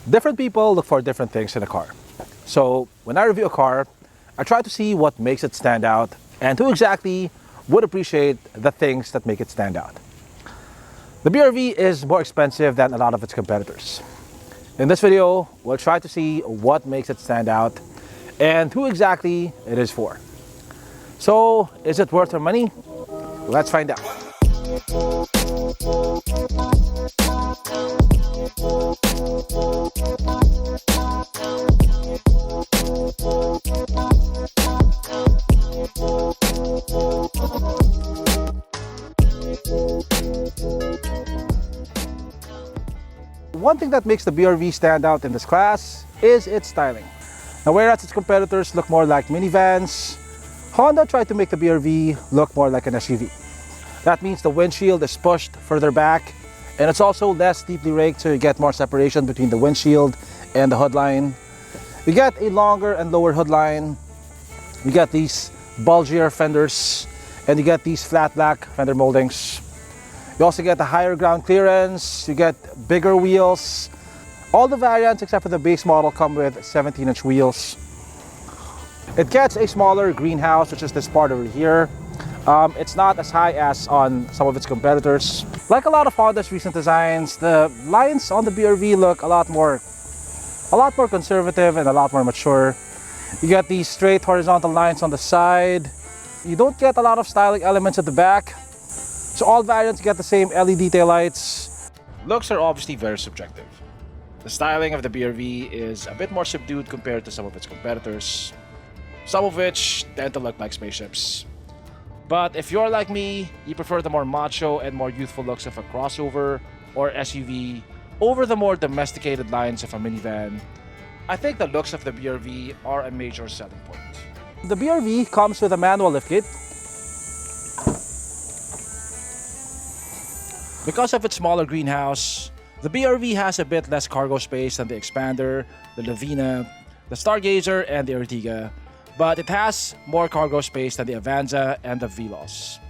Different people look for different things in a car. So when I review a car, I try to see what makes it stand out and who exactly would appreciate the things that make it stand out. The BRV is more expensive than a lot of its competitors. In this video, we'll try to see what makes it stand out and who exactly it is for. So, is it worth our money? Let's find out. One thing that makes the BRV stand out in this class is its styling. Now, whereas its competitors look more like minivans, Honda tried to make the BRV look more like an SUV. That means the windshield is pushed further back, and it's also less deeply raked, so you get more separation between the windshield and the hood line. You get a longer and lower hood line. You get these bulgier fenders, and you get these flat black fender moldings. You also get a higher ground clearance, you get bigger wheels. All the variants except for the base model come with 17-inch wheels. It gets a smaller greenhouse, which is this part over here. It's not as high as on some of its competitors. Like a lot of Honda's recent designs, the lines on the BRV look a lot more conservative and a lot more mature. You get these straight horizontal lines on the side. You don't get a lot of styling elements at the back. So all variants get the same LED taillights. Looks are obviously very subjective. The styling of the BRV is a bit more subdued compared to some of its competitors, some of which tend to look like spaceships. But if you're like me, you prefer the more macho and more youthful looks of a crossover or SUV over the more domesticated lines of a minivan, I think the looks of the BRV are a major selling point. The BRV comes with a manual liftgate. Because of its smaller greenhouse, the BRV has a bit less cargo space than the Xpander, the Livina, the Stargazer, and the Ertiga, but it has more cargo space than the Avanza and the Veloz.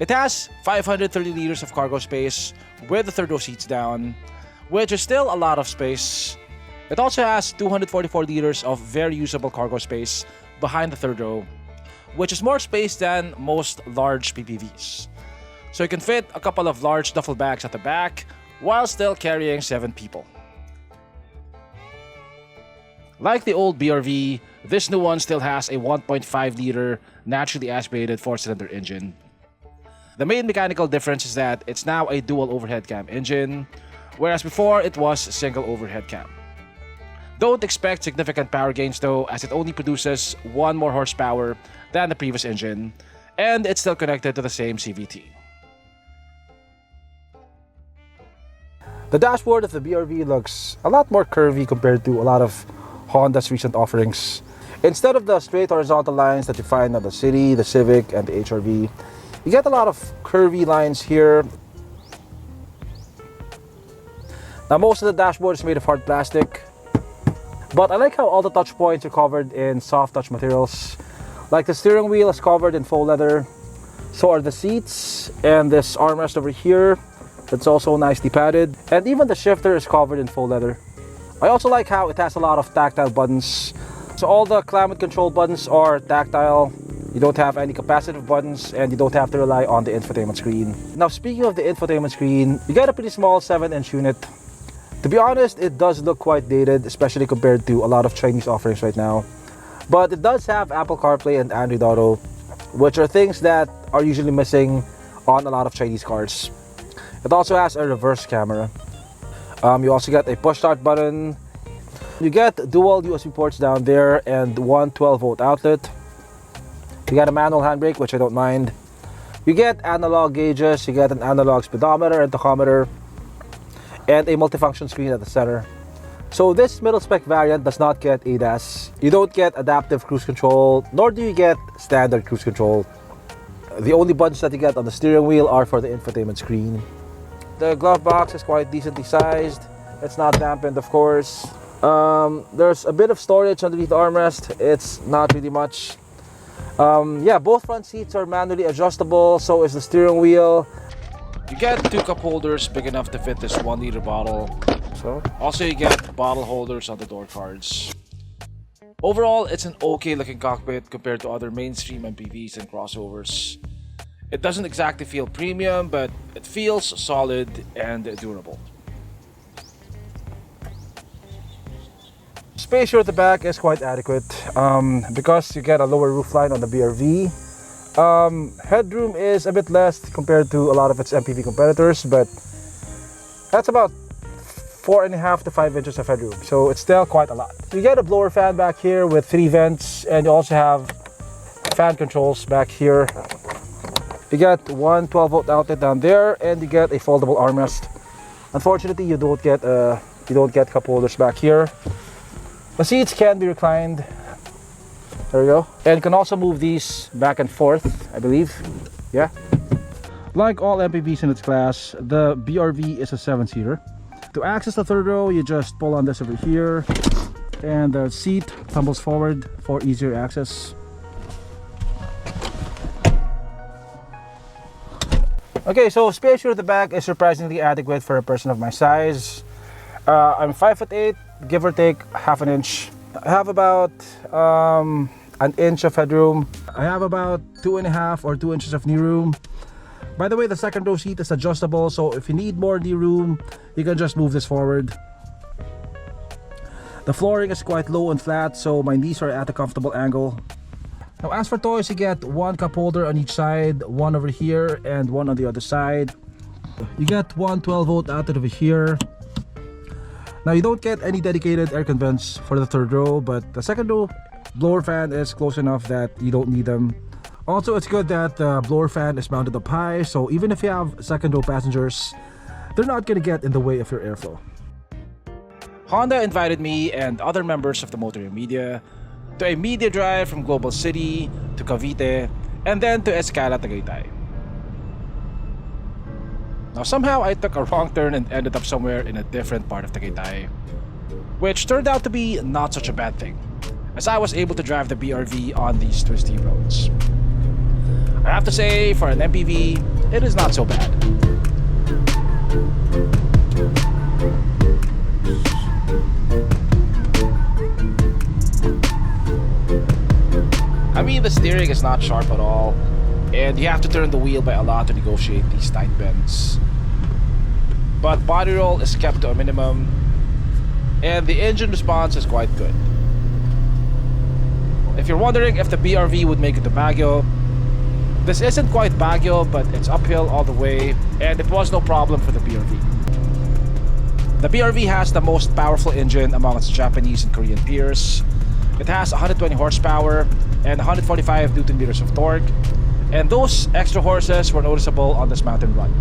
It has 530 liters of cargo space with the third row seats down, which is still a lot of space. It also has 244 liters of very usable cargo space behind the third row, which is more space than most large MPVs. So you can fit a couple of large duffel bags at the back while still carrying 7 people. Like the old BRV, this new one still has a 1.5-liter naturally aspirated 4-cylinder engine. The main mechanical difference is that it's now a dual overhead cam engine, whereas before it was single overhead cam. Don't expect significant power gains though, as it only produces 1 more horsepower than the previous engine, and it's still connected to the same CVT. The dashboard of the BRV looks a lot more curvy compared to a lot of Honda's recent offerings. Instead of the straight horizontal lines that you find on the City, the Civic, and the HR-V, you get a lot of curvy lines here. Now, most of the dashboard is made of hard plastic, but I like how all the touch points are covered in soft touch materials. Like the steering wheel is covered in faux leather, so are the seats, and this armrest over here that's also nicely padded, and even the shifter is covered in faux leather. I also like how it has a lot of tactile buttons. So all the climate control buttons are tactile. You don't have any capacitive buttons, and you don't have to rely on the infotainment screen. Now, speaking of the infotainment screen, you get a pretty small 7-inch unit. To be honest, it does look quite dated, especially compared to a lot of Chinese offerings right now. But it does have Apple CarPlay and Android Auto, which are things that are usually missing on a lot of Chinese cars. It also has a reverse camera. You also get a push start button. You get dual USB ports down there and one 12-volt outlet. You get a manual handbrake, which I don't mind. You get analog gauges, you get an analog speedometer and tachometer, and a multifunction screen at the center. So this middle spec variant does not get ADAS. You don't get adaptive cruise control, nor do you get standard cruise control. The only buttons that you get on the steering wheel are for the infotainment screen. The glove box is quite decently sized. It's not dampened, of course. There's a bit of storage underneath the armrest. It's not really much. Yeah, both front seats are manually adjustable, so is the steering wheel. You get 2 cup holders big enough to fit this 1-liter bottle. So Also, you get bottle holders on the door cards. Overall, it's an okay looking cockpit compared to other mainstream MPVs and crossovers. It doesn't exactly feel premium, but it feels solid and durable. space here at the back is quite adequate because you get a lower roofline on the BRV. Headroom is a bit less compared to a lot of its MPV competitors, but that's about 4.5 to 5 inches of headroom, so it's still quite a lot. You get a blower fan back here with 3 vents, and you also have fan controls back here. You get one 12-volt outlet down there, and you get a foldable armrest. Unfortunately, you don't get cup holders back here. The seats can be reclined. There we go. And you can also move these back and forth, I believe. Yeah. Like all MPVs in its class, the BRV is a 7-seater. To access the third row, you just pull on this over here, and the seat tumbles forward for easier access. Okay, so space here at the back is surprisingly adequate for a person of my size. I'm 5'8", give or take half an inch. I have about an inch of headroom. I have about 2.5 or 2 inches of knee room. By the way, the second row seat is adjustable, so if you need more knee room, you can just move this forward. The flooring is quite low and flat, so my knees are at a comfortable angle. Now, as for toys, you get one cup holder on each side, one over here and one on the other side. You get one 12-volt outlet over here. Now, you don't get any dedicated air vents for the third row, but the second row blower fan is close enough that you don't need them. Also, it's good that the blower fan is mounted up high, so even if you have second row passengers, they're not going to get in the way of your airflow. Honda invited me and other members of the motoring media to a media drive from Global City to Cavite and then to Escala, Tagaytay. Now, somehow I took a wrong turn and ended up somewhere in a different part of Tagaytay, which turned out to be not such a bad thing, as I was able to drive the BRV on these twisty roads. I have to say, for an MPV, it is not so bad. I mean, the steering is not sharp at all, and you have to turn the wheel by a lot to negotiate these tight bends. But body roll is kept to a minimum, and the engine response is quite good. If you're wondering if the BRV would make it to Baguio, this isn't quite Baguio, but it's uphill all the way, and it was no problem for the BRV. The BRV has the most powerful engine among its Japanese and Korean peers. It has 120 horsepower and 145 Newton meters of torque, and those extra horses were noticeable on this mountain run.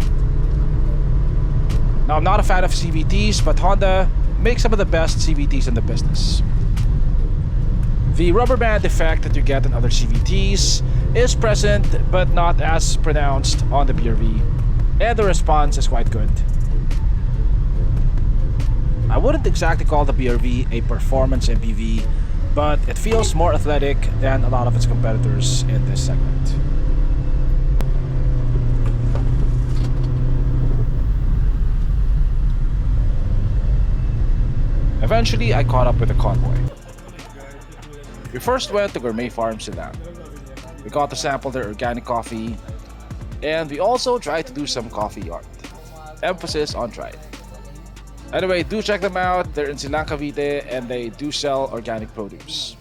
Now, I'm not a fan of CVTs, but Honda makes some of the best CVTs in the business. The rubber band effect that you get in other CVTs is present, but not as pronounced on the BRV, and the response is quite good. I wouldn't exactly call the BRV a performance MPV, but it feels more athletic than a lot of its competitors in this segment. Eventually, I caught up with the convoy. We first went to Gourmet Farm Silang. We got to sample their organic coffee, and we also tried to do some coffee art. Emphasis on tried. Anyway, do check them out. They're in Silang, Cavite, and they do sell organic produce.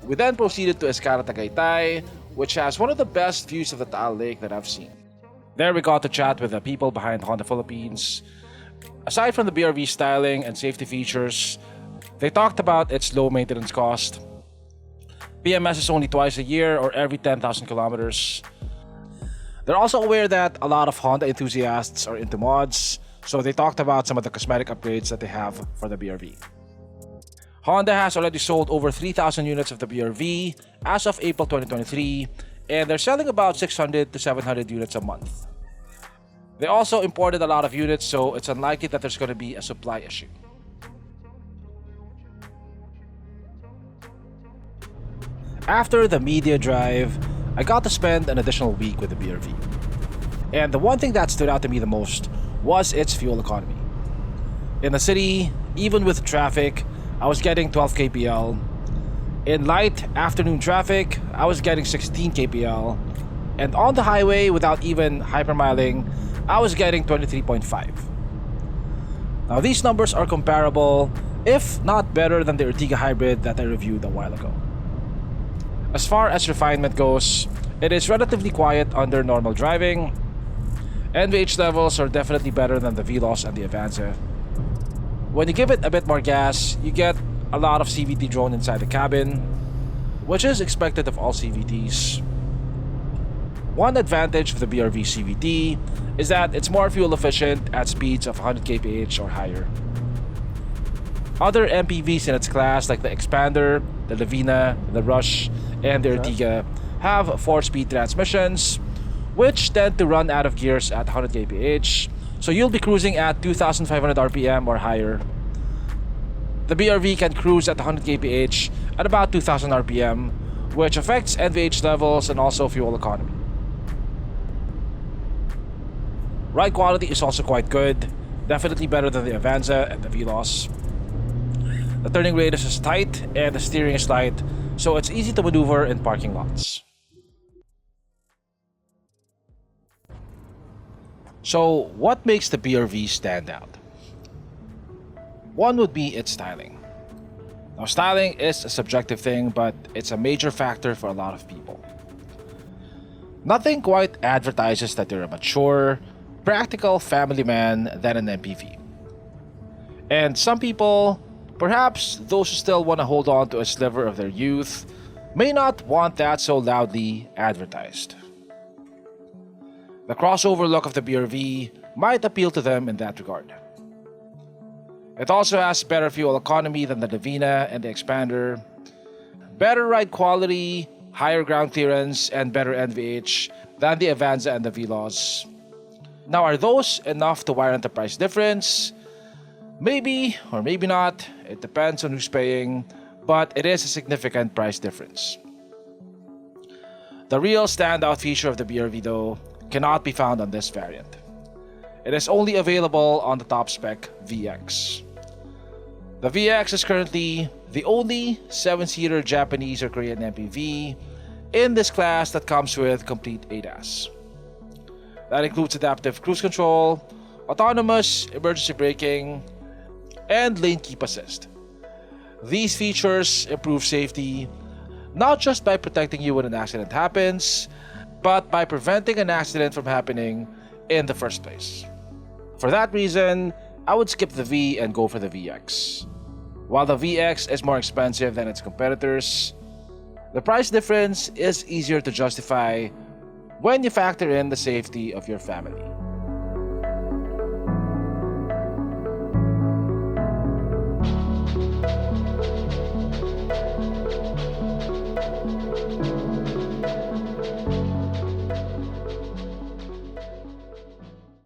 We then proceeded to Escala, Tagaytay, which has one of the best views of the Taal Lake that I've seen. There we got to chat with the people behind Honda Philippines. Aside from the BRV styling and safety features, they talked about its low maintenance cost. PMS is only twice a year or every 10,000 kilometers. They're also aware that a lot of Honda enthusiasts are into mods, so they talked about some of the cosmetic upgrades that they have for the BRV. Honda has already sold over 3,000 units of the BRV as of April 2023, and they're selling about 600 to 700 units a month. They also imported a lot of units, so it's unlikely that there's going to be a supply issue. After the media drive, I got to spend an additional week with the BRV. And the one thing that stood out to me the most was its fuel economy. In the city, even with traffic, I was getting 12 kpl. In light afternoon traffic, I was getting 16 kpl. And on the highway, without even hypermiling, I was getting 23.5. Now these numbers are comparable, if not better than the Ertiga Hybrid that I reviewed a while ago. As far as refinement goes, it is relatively quiet under normal driving. NVH levels are definitely better than the Veloz and the Avanza. When you give it a bit more gas, you get a lot of CVT drone inside the cabin, which is expected of all CVTs. One advantage of the BRV CVT is that it's more fuel efficient at speeds of 100 kph or higher. Other MPVs in its class like the Xpander, the Livina, the Rush, and the Ertiga have 4-speed transmissions, which tend to run out of gears at 100 kph, so you'll be cruising at 2,500 RPM or higher. The BRV can cruise at 100 kph at about 2,000 RPM, which affects NVH levels and also fuel economy. Ride quality is also quite good, definitely better than the Avanza and the Veloz. The turning radius is tight and the steering is light, so it's easy to maneuver in parking lots. So, what makes the BRV stand out? One would be its styling. Now, styling is a subjective thing, but it's a major factor for a lot of people. Nothing quite advertises that you're a mature, practical family man than an MPV. And some people, perhaps those who still want to hold on to a sliver of their youth, may not want that so loudly advertised. The crossover look of the BRV might appeal to them in that regard. It also has better fuel economy than the Livina and the Xpander, better ride quality, higher ground clearance, and better NVH than the Avanza and the Veloz. Now, are those enough to warrant the price difference? Maybe or maybe not, it depends on who's paying, but it is a significant price difference. The real standout feature of the BRV though cannot be found on this variant. It is only available on the top spec VX. The VX is currently the only 7-seater Japanese or Korean MPV in this class that comes with complete ADAS. That includes adaptive cruise control, autonomous emergency braking, and lane keep assist. These features improve safety not just by protecting you when an accident happens, but by preventing an accident from happening in the first place. For that reason, I would skip the V and go for the VX. While the VX is more expensive than its competitors, the price difference is easier to justify when you factor in the safety of your family.